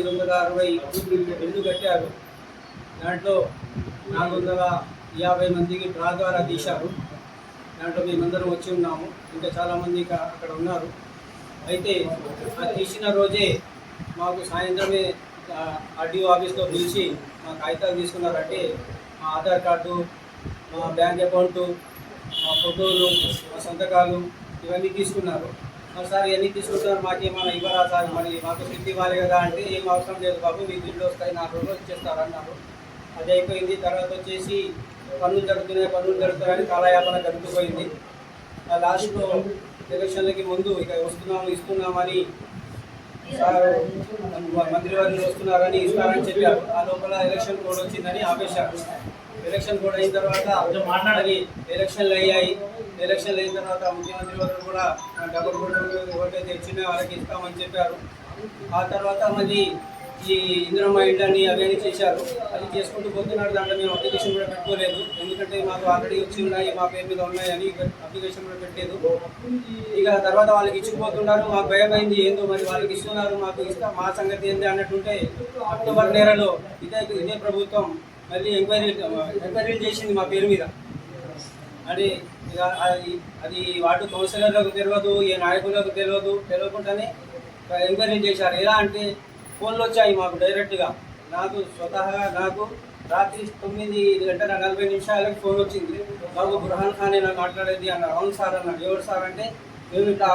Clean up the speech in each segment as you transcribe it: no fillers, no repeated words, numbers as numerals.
560 ఇల్లు కట్టారు. దాంట్లో 450 మందికి డ్రా ద్వారా తీశారు. దాంట్లో మేమందరం వచ్చి ఉన్నాము. ఇంకా చాలామంది అక్కడ ఉన్నారు. అయితే ఆ తీసిన రోజే మాకు సాయంత్రమే ఆర్డీఓ ఆఫీస్లో పిలిచి మా కాగితాలు తీసుకున్నారంటే మా ఆధార్ కార్డు, మా బ్యాంక్ అకౌంటు, మా ఫోటోలు, మా సంతకాలు ఇవన్నీ తీసుకున్నారు. సార్ ఇవన్నీ తీసుకుంటున్నారు, మాకేమైనా ఇవ్వరా సార్, మరి మాకు శక్తి ఇవ్వాలి కదా అంటే ఏం అవసరం లేదు బాబు, మీకు బిల్లు వస్తాయి 4 రోజులు ఇచ్చేస్తారన్నారు. అది అయిపోయింది. తర్వాత వచ్చేసి పనులు జరుగుతున్నాయని కాలయాపన జరుగుతుపోయింది. లాస్ట్లో ఎలక్షన్లకి ముందు ఇక ఇస్తున్నామని సార్ మంత్రివర్యులు వస్తున్నారని ఇస్తారని చెప్పారు. ఆ లోపల ఎలక్షన్ కోడ్ వచ్చిందని ఆపేశారు. ఎలక్షన్ కోడ్ అయిన తర్వాత ఎలక్షన్లు అయ్యాయి. ఎలక్షన్లు అయిన తర్వాత ముఖ్యమంత్రి వారు కూడా డబుల్ బెడ్రూమ్ ఎవరికైతే ఇచ్చిన వాళ్ళకి ఇస్తామని చెప్పారు. ఆ తర్వాత మళ్ళీ ఈ ఇందిరమ్మ ఇండ్లని అవన్నీ చేశారు. అది చేసుకుంటూ పోతున్నారు. దాంట్లో మేము అప్లికేషన్ కూడా పెట్టుకోలేదు. ఎందుకంటే మాకు ఆల్రెడీ వచ్చి ఉన్నాయి, మా పేరు మీద ఉన్నాయని అప్లికేషన్ కూడా పెట్టలేదు. ఇక తర్వాత వాళ్ళకి ఇచ్చిపోతున్నారు. మాకు భయమైంది, ఏందో మరి వాళ్ళకి ఇస్తున్నారు, మాకు మా సంగతి ఏంది అన్నట్టుంటే అక్టోబర్ నెలలో ఇదే ప్రభుత్వం మళ్ళీ ఎంక్వైరీలు చేసింది మా పేరు మీద. అంటే అది వార్డు కౌన్సిలర్లకు తెలియదు, ఏ నాయకులకు తెలియకుండానే ఎంక్వైరీ చేశారు. ఎలా అంటే ఫోన్లు వచ్చాయి మాకు డైరెక్ట్గా. నాకు రాత్రి 9:40 ఫోన్ వచ్చింది. బాబు బుర్హాన్ ఖాన్ నాకు మాట్లాడేది అన్నారు. అవును సార్ అన్నారు. ఎవరు సార్ అంటే మేము ఇట్లా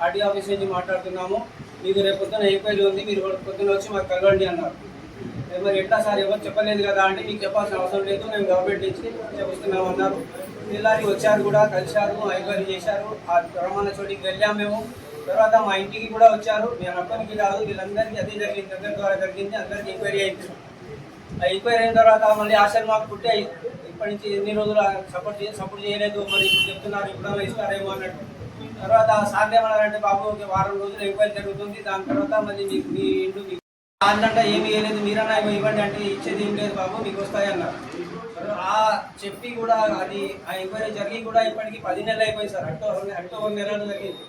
ఆర్టీ ఆఫీస్ నుంచి మాట్లాడుతున్నాము, మీకు రేపు పొద్దున ఎంక్వైరీ ఉంది, మీరు పొద్దున వచ్చి మాకు కలవండి అన్నారు. మరి ఎట్లా సార్, ఎవరు చెప్పలేదు కదా అంటే మీకు చెప్పాల్సిన అవసరం లేదు, మేము గవర్నమెంట్ నుంచి చెప్తున్నాము అన్నారు. పిల్లలు వచ్చారు కూడా, కలిశారు, ఎంక్వైరీ చేశారు. ఆ రవాణా చోటికి వెళ్ళాము మేము. తర్వాత మా ఇంటికి కూడా వచ్చారు. మేము అప్పటికి కాదు, వీళ్ళందరికీ అదే జరిగింది, దగ్గర ద్వారా జరిగింది. అందరికీ ఎంక్వైరీ అయింది. ఆ ఎంక్వైరీ అయిన తర్వాత మళ్ళీ ఆశలు మాకు పుట్టాయి. ఇప్పటి నుంచి ఎన్ని రోజులు సపోర్ట్ చేయలేదు, మరి ఇప్పుడు చెప్తున్నారు ఇప్పుడన్నా ఇస్తారేమో అన్నట్టు. తర్వాత సార్ ఏమన్నారంటే బాబు వారం రోజులు ఎంక్వైరీ జరుగుతుంది, దాని తర్వాత మళ్ళీ మీ ఇంట్లో వాళ్ళంటే ఏమి వేయలేదు, మీరన్నా ఇవ్వండి అంటే ఇచ్చేది ఏం లేదు బాబు, మీకు వస్తాయి అన్నారు. ఆ చెప్పి కూడా అది ఆ ఎంక్వైరీ జరిగి కూడా ఇప్పటికి 10 నెలలు అయిపోయింది సార్. అక్టోబర్ నెలలో జరిగింది.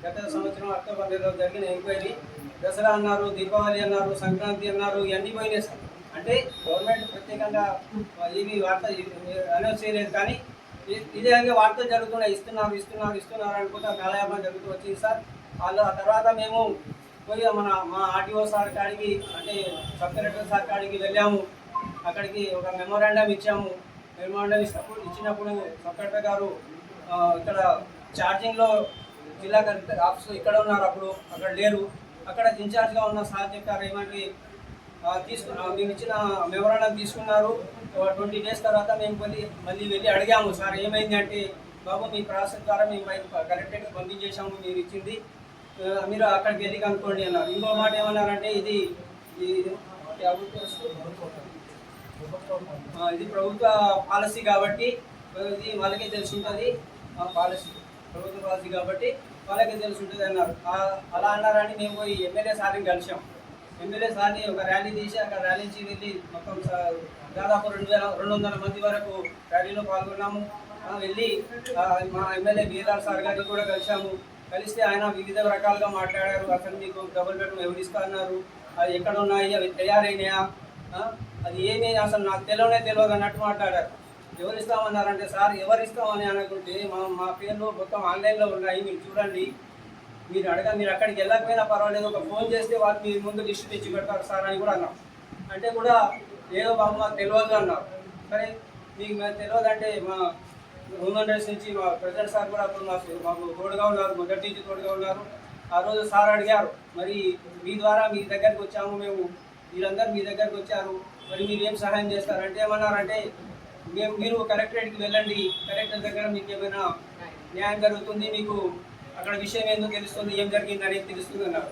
గత సంవత్సరం అక్టోబర్ నెలలో జరిగిన ఎంక్వైరీ. దసరా అన్నారు, దీపావళి అన్నారు, సంక్రాంతి అన్నారు, ఇవన్నీ పోయినాయి సార్. అంటే గవర్నమెంట్ ప్రత్యేకంగా ఏమి వార్త అనౌన్స్ చేయలేదు, కానీ ఇదే వార్తలు జరుగుతున్నాయి, ఇస్తున్నారు అనుకుంటా కాలయాపన జరుగుతూ వచ్చింది సార్. ఆ తర్వాత మేము పోయి మా ఆర్టీఓ సార్ కాడికి, అంటే సబ్ కలెక్టర్ సార్ కాడికి వెళ్ళాము. అక్కడికి ఒక మెమోరాండం ఇచ్చాము. మెమోరాండం ఇచ్చినప్పుడు సబ్ కలెక్టర్ గారు ఇక్కడ ఛార్జింగ్లో జిల్లా కలెక్టర్ ఆఫీస్ ఇక్కడ ఉన్నారు, అక్కడ లేరు. అక్కడ ఇన్ఛార్జ్గా ఉన్న సార్ చెప్పారు ఏమంటే మేము ఇచ్చిన మెమోరాండం తీసుకున్నారు. 20 డేస్ తర్వాత మేము మళ్ళీ వెళ్ళి అడిగాము, సార్ ఏమైంది అంటే బాబు మీ ప్రాసెస్ ద్వారా మేము కలెక్టర్కి పంపించేసాము, మీరు ఇచ్చింది, మీరు అక్కడికి వెళ్ళి కనుక్కోండి అన్నారు. ఇంకో మాట ఏమన్నారంటే ఇది ప్రభుత్వ పాలసీ కాబట్టి ఇది వాళ్ళకే తెలిసి ఉంటుంది, పాలసీ ప్రభుత్వ పాలసీ కాబట్టి వాళ్ళకే తెలిసి ఉంటుంది అన్నారు. అలా అన్నారని మేము పోయి ఎమ్మెల్యే సార్ని కలిసాం. ఎమ్మెల్యే సార్ని ఒక ర్యాలీ తీసి అక్కడ ర్యాలీ నుంచి వెళ్ళి మొత్తం దాదాపు 200 మంది వరకు ర్యాలీలో పాల్గొన్నాము. వెళ్ళి మా ఎమ్మెల్యే బీఆర్ సార్ గారిని కూడా కలిసాము. కలిస్తే ఆయన వివిధ రకాలుగా మాట్లాడారు. అసలు మీకు డబుల్ బెడ్రూమ్ ఎవరు ఇస్తా అన్నారు, అది ఎక్కడ ఉన్నాయి, అవి తయారైనాయా, అది ఏమీ అసలు నాకు తెలియదు అన్నట్టు మాట్లాడారు. ఎవరు ఇస్తామన్నారంటే సార్ ఎవరు ఇస్తామని అనుకుంటే మా పేర్లు మొత్తం ఆన్లైన్లో ఉన్నాయి, మీరు చూడండి, మీరు అక్కడికి వెళ్ళకపోయినా పర్వాలేదు, ఒక ఫోన్ చేస్తే వాళ్ళు మీ ముందు లిస్టు తెచ్చి పెడతారు సార్ అని కూడా అన్నాం. అంటే కూడా ఏదో బాబు మాకు తెలియదు అన్నారు. సరే మీకు తెలియదంటే మా హ్యూమన్ రైట్స్ నుంచి మా ప్రెసిడెంట్ సార్ కూడా అప్పుడు మాకు తోడుగా ఉన్నారు, మొదటి నుంచి తోడుగా ఉన్నారు. ఆ రోజు సార్ అడిగారు, మరి మీ ద్వారా మీ దగ్గరికి వచ్చాము మేము, వీళ్ళందరూ మీ దగ్గరికి వచ్చారు, మరి మీరు ఏం సహాయం చేస్తారంటే ఏమన్నారంటే మీరు కలెక్టరేట్కి వెళ్ళండి, కలెక్టర్ దగ్గర మీకు ఏమైనా న్యాయం జరుగుతుంది, మీకు అక్కడ విషయం ఏందో తెలుస్తుంది, ఏం జరిగింది అనేది తెలుస్తుంది అన్నారు.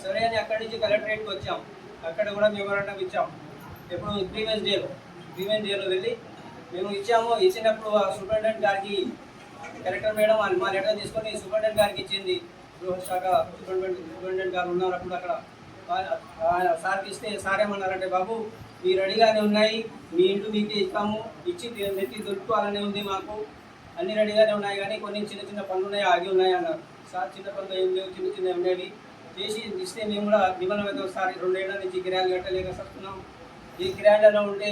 సరే అని అక్కడి నుంచి కలెక్టరేట్కి వచ్చాం. అక్కడ కూడా మెమోరాండం ఇచ్చాం. ఎప్పుడు ప్రీవియస్ డేలో వెళ్ళి మేము ఇచ్చినప్పుడు సూపరింటెండెంట్ గారికి కలెక్టర్ మేడం మా లెటర్ తీసుకొని సూపరింటెండెంట్ గారికి ఇచ్చింది. గృహశాఖ సూపరింటెండెంట్ గారు ఉన్నారు అప్పుడు అక్కడ. సార్కి ఇస్తే సార్ ఏమన్నారంటే బాబు మీరు రెడీగానే ఉన్నాయి, మీ ఇంట్లో మీకే ఇస్తాము, ఇచ్చి నెత్తి దొరుకుకోవాలనే ఉంది, మాకు అన్ని రెడీగానే ఉన్నాయి, కానీ కొన్ని చిన్న పనులు ఉన్నాయి ఆగి ఉన్నాయి అన్నారు. సార్ చిన్న పనులు ఏం లేవు, చిన్న ఉన్నాయి. చేసి ఇస్తే మేము కూడా నిమ్మలమైతే సార్ 2 ఏళ్ల నుంచి కిరాయిలు కట్టలేక వస్తున్నాం. ఈ కిరాయిలలో ఉంటే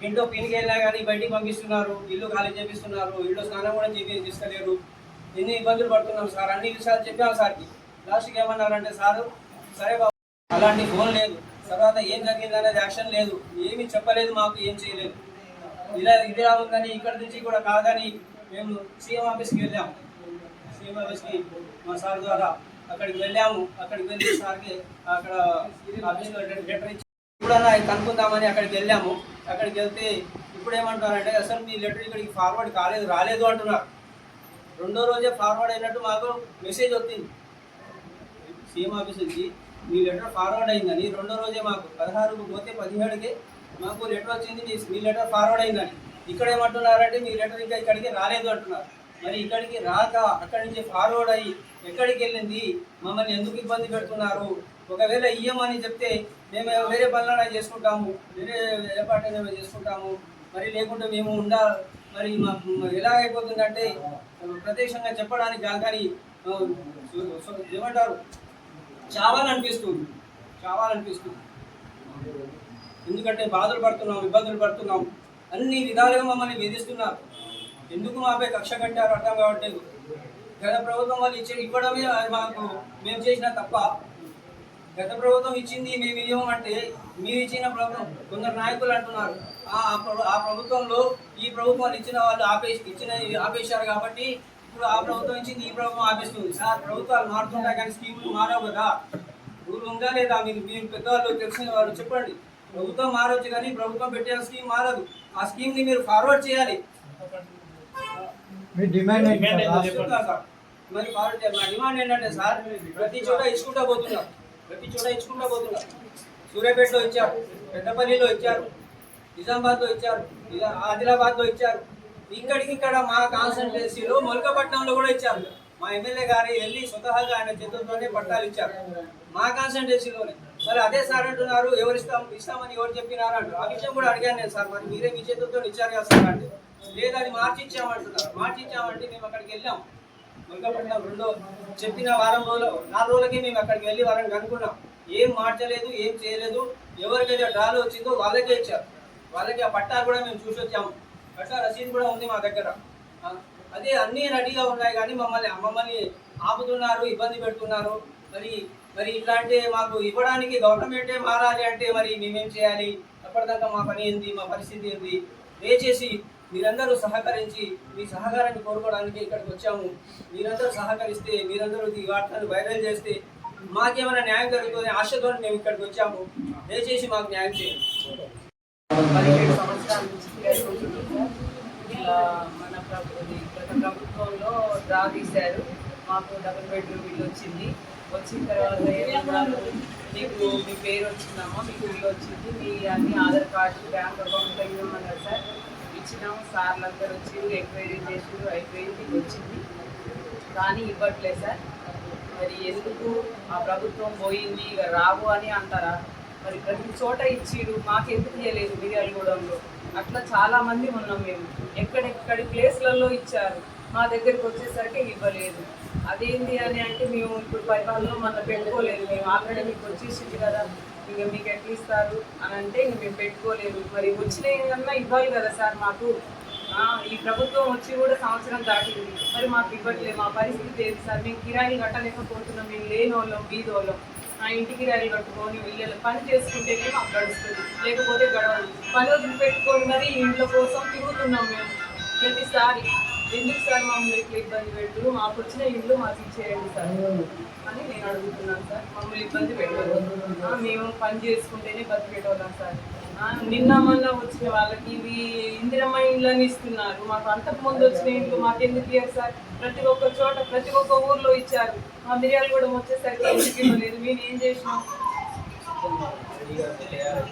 ఇంట్లో పినికి వెళ్ళినా కానీ బయటికి పంపిస్తున్నారు, ఇల్లు ఖాళీ చేపిస్తున్నారు, ఇల్లు స్నానం కూడా చేపిస్తలేరు. ఎన్ని ఇబ్బందులు పడుతున్నాం సార్. అన్ని విషయాలు చెప్పాము సార్కి. లాస్ట్కి ఏమన్నారంటే సారు సరే బాబు అలాంటి ఫోన్ లేదు, తర్వాత ఏం జరిగింది అనేది యాక్షన్ లేదు, ఏమీ చెప్పలేదు, మాకు ఏం చేయలేదు. ఇదే ఉందని ఇక్కడ నుంచి కూడా కాదని మేము సీఎం ఆఫీస్కి వెళ్ళాము. సీఎం ఆఫీస్కి మా సార్ ద్వారా అక్కడికి వెళ్ళాము. అక్కడికి వెళ్ళి సార్కి అక్కడ ఆఫీస్లో లెటర్ ఇచ్చి కూడా కనుక్కుందామని అక్కడికి వెళ్ళాము. అక్కడికి వెళ్తే ఇప్పుడు ఏమంటారంటే అసలు మీ లెటర్ ఇక్కడికి ఫార్వర్డ్ రాలేదు అంటున్నారు. 2వ రోజే ఫార్వర్డ్ అయినట్టు మాకు మెసేజ్ వచ్చింది సీఎం ఆఫీస్ నుంచి, మీ లెటర్ ఫార్వర్డ్ అయిందని. 2వ రోజే మాకు 16కు పోతే 17కి మాకు లెటర్ వచ్చింది, మీ లెటర్ ఫార్వర్డ్ అయిందని. ఇక్కడ ఏమంటున్నారంటే మీ లెటర్ ఇంకా ఇక్కడికి రాలేదు అంటున్నారు. మరి ఇక్కడికి రాక అక్కడి నుంచి ఫార్వర్డ్ అయ్యి ఎక్కడికి వెళ్ళింది, మమ్మల్ని ఎందుకు ఇబ్బంది పెడుతున్నారు? ఒకవేళ ఇయ్యమని చెప్తే మేము వేరే పనులను చేసుకుంటాము, వేరే ఏర్పాటు చేసుకుంటాము, మరి లేకుంటే మేము మరి ఎలా అయిపోతుందంటే ప్రత్యక్షంగా చెప్పడానికి కానీ ఏమంటారు చావాలనిపిస్తుంది. ఎందుకంటే బాధలు పడుతున్నాం, ఇబ్బందులు పడుతున్నాం, అన్ని విధాలుగా మమ్మల్ని వేధిస్తున్నారు. ఎందుకు మాపై కక్ష కట్టారు అర్థం కావట్లేదు. గత ప్రభుత్వం వాళ్ళు ఇవ్వడమే మాకు మేము చేసిన తప్ప. గత ప్రభుత్వం ఇచ్చింది మేము ఇవ్వమంటే మీరు ఇచ్చిన ప్రభుత్వం కొందరు నాయకులు అంటున్నారు ఆ ప్రభుత్వంలో ఈ ప్రభుత్వం ఇచ్చిన వాళ్ళు ఆపేశారు కాబట్టి ఇప్పుడు ఆ ప్రభుత్వం ఇచ్చింది ఈ ప్రభుత్వం ఆపేస్తుంది. సార్ ప్రభుత్వాలు మారుతుంటాయి కానీ స్కీములు మారవు కదా. రూల్ ఉందా లేదా? మీరు పెద్దవాళ్ళు తెలిసిన వాళ్ళు చెప్పండి. ప్రభుత్వం మారవచ్చు కానీ ప్రభుత్వం పెట్టిన స్కీమ్ మారదు. ఆ స్కీమ్ని మీరు ఫార్వర్డ్ చేయాలి. మరి ఫార్వర్డ్ చేయాలి. మా డిమాండ్ ఏంటంటే సార్ ప్రతి చోట ఇచ్చుకుంటా పోతున్నారు. సూర్యాపేటలో ఇచ్చారు, పెద్దపల్లిలో ఇచ్చారు, నిజామాబాద్లో ఇచ్చారు, ఆదిలాబాద్లో ఇచ్చారు. ఇక్కడ మా కాన్స్టిట్యున్సీలో మొలకపట్నంలో కూడా ఇచ్చారు. మా ఎమ్మెల్యే గారు వెళ్ళి స్వతహాగా ఆయన చేతులతోనే పట్టాలు ఇచ్చారు మా కాన్స్టిట్యున్సీలోనే. మరి అదే సార్ అంటున్నారు ఎవరు ఇస్తామని ఎవరు చెప్పినారు అంటారు. ఆ విషయం కూడా అడిగాను నేను, సార్ మరి మీరే మీ చేతులతో ఇచ్చారు కదా సార్ అంటే, లేదా అది మార్చి ఇచ్చామంటున్నారు. మార్చి ఇచ్చామంటే మేము అక్కడికి వెళ్ళాం. మొలకపట్నం చెప్పిన 4 రోజులకి మేము అక్కడికి వెళ్ళి వాళ్ళని కనుక్కున్నాం. ఏం మార్చలేదు, ఏం చేయలేదు. ఎవరికైతే డ్రాలు వచ్చిందో వాళ్ళకే ఇచ్చారు. వాళ్ళకి ఆ పట్టా కూడా మేము చూసి వచ్చాము. పట్టా రసీదు కూడా ఉంది మా దగ్గర. అదే అన్నీ రెడీగా ఉన్నాయి కానీ మమ్మల్ని ఆపుతున్నారు, ఇబ్బంది పెడుతున్నారు. మరి ఇట్లాంటి మాకు ఇవ్వడానికి గవర్నమెంటే మారాలి అంటే మరి మేమేం చేయాలి? అప్పటిదాకా మా పని ఏంది, మా పరిస్థితి ఏంది? దయచేసి మీరందరూ సహకరించి మీ సహకారాన్ని కోరుకోవడానికి ఇక్కడికి వచ్చాము. మీరందరూ సహకరిస్తే, మీరందరూ ఈ వార్తను వైరల్ చేస్తే మాకేమైనా న్యాయం జరుగుతుంది ఆశతో మేము ఇక్కడికి వచ్చాము. దయచేసి మాకు న్యాయం చేయండి. 17 సంవత్సరాల నుంచి మన గత ప్రభుత్వంలో డ్రా తీశారు. మాకు డబుల్ బెడ్రూమ్ ఇల్లు వచ్చింది. వచ్చిన తర్వాత ఏమన్నారు, మీకు మీ పేరు వచ్చిందమ్మా, మీకు ఇల్లు వచ్చింది, మీ అన్ని ఆధార్ కార్డు బ్యాంక్ అకౌంట్ ఇవ్వమన్నారు సార్. ఇచ్చినాము. సార్లందరూ వచ్చి ఎంక్వైరీ చేసి అయిపోయింది, వచ్చింది. కానీ ఇవ్వట్లేదు సార్. మరి ఎందుకు ఆ ప్రభుత్వం పోయింది ఇక రావు అని అంటారా? మరి ప్రతి చోట ఇచ్చిరు, మాకు ఎందుకు ఇవ్వలేదు మిర్యాలగూడెంలో? అట్లా చాలామంది ఉన్నాం మేము. ఎక్కడెక్కడి ప్లేస్లలో ఇచ్చారు, మా దగ్గరికి వచ్చేసరికి ఇవ్వలేదు. అదేంటి అని అంటే మేము ఇప్పుడు పరిపాలనలో మనం పెట్టుకోలేదు. మేము ఆల్రెడీ మీకు వచ్చేసింది కదా, ఇక మీకు ఎట్లా ఇస్తారు అని అంటే ఇంక మేము పెట్టుకోలేదు. మరి వచ్చిన ఇవ్వాలి కదా సార్ మాకు. ఈ ప్రభుత్వం వచ్చి కూడా సంవత్సరం దాటింది, మరి మాకు ఇవ్వట్లేదు. మా పరిస్థితి ఏంటి సార్? మేము కిరాయిలు కట్టలేకపోతున్నాం. మేము లేని వాళ్ళం, బీదోళ్ళం. ఇంటికి కిరాయిలు కట్టుకొని వీళ్ళ పని చేసుకుంటేనే మాకు గడుస్తుంది, లేకపోతే గడవదు. పని వదిలిపెట్టుకొని మరి ఇంట్లో కోసం తిరుగుతున్నాం మేము ప్రతిసారి. ఎందుకు సార్ మమ్మల్ని ఇట్లా ఇబ్బంది పెట్టు? మాకు వచ్చిన ఇల్లు మాకు ఇచ్చేయండి సార్ అని నేను అడుగుతున్నాను సార్. మమ్మల్ని ఇబ్బంది పెట్టదు. మేము పని చేసుకుంటేనే బతికేటోళ్ళం సార్. నిన్న మొన్న వచ్చిన వాళ్ళకి ఇవి ఇందిరమ్మ ఇండ్లని ఇస్తున్నారు. మాకు అంతకుముందు వచ్చిన ఇండ్లు మాకెందుకు ఇయ్యారు సార్? ప్రతి ఒక్క చోట ప్రతి ఒక్క ఊర్లో ఇచ్చారు. మా మిర్యాలగూడెం వచ్చేసరికి ఎందుకు ఇవ్వలేదు? మేము ఏం చేసినాం?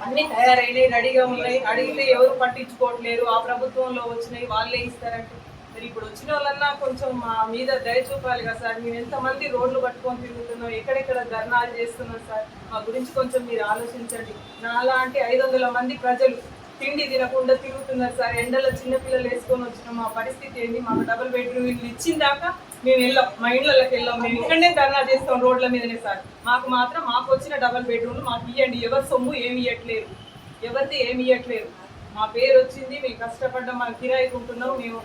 అన్ని తయారైనాయి, రెడీగా ఉన్నాయి. అడిగితే ఎవరు పట్టించుకోవట్లేరు. ఆ ప్రభుత్వంలో వచ్చినాయి వాళ్ళే ఇస్తారంటే మరి ఇప్పుడు వచ్చిన వాళ్ళన్నా కొంచెం మా మీద దయ చూపాలి కదా సార్. మేము ఎంతమంది రోడ్లు పట్టుకొని తిరుగుతున్నాం, ఎక్కడెక్కడ ధర్నాలు చేస్తున్నాం సార్. మా గురించి కొంచెం మీరు ఆలోచించండి. నాలాంటి 500 మంది ప్రజలు తిండి తినకుండా తిరుగుతున్నారు సార్. ఎండలో చిన్నపిల్లలు వేసుకొని వచ్చినాం. మా పరిస్థితి ఏంటి? మాకు డబుల్ బెడ్రూమ్ ఇల్లు ఇచ్చిన దాకా మేము వెళ్ళాం, మా ఇళ్ళకి వెళ్ళాం. మేము ఇక్కడనే ధర్నా చేస్తాం రోడ్ల మీదనే సార్. మాకు వచ్చిన డబుల్ బెడ్రూమ్లు మాకు ఇవ్వండి. ఎవరి సొమ్ము ఏమి ఇవ్వట్లేదు, ఎవరిది ఏమి ఇవ్వట్లేదు. మా పేరు వచ్చింది, మేము కష్టపడ్డాం, మనం కిరాయికి ఉంటున్నాం, మేము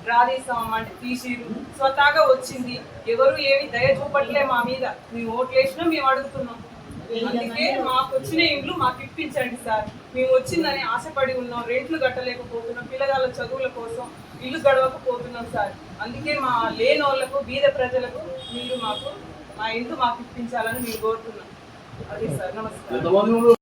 డ్రా తీసామంటే తీసి స్వతహాగా వచ్చింది. ఎవరు ఏమి దయ చూపట్లే మా మీద. మేము ఓట్లు వేసినాం, మేము అడుగుతున్నాం. అందుకే మాకు వచ్చిన ఇండ్లు మాకు ఇప్పించండి సార్. మేము వచ్చిందని ఆశపడి ఉన్నాం, రేట్లు కట్టలేకపోతున్నాం, పిల్లగాళ్ళ చదువుల కోసం ఇల్లు గడవకపోతున్నాం సార్. అందుకే మా లేని వాళ్ళకు, బీద ప్రజలకు మీరు మా ఇండ్లు మాకు ఇప్పించాలని మేము కోరుతున్నాం. అది సార్. నమస్కారం.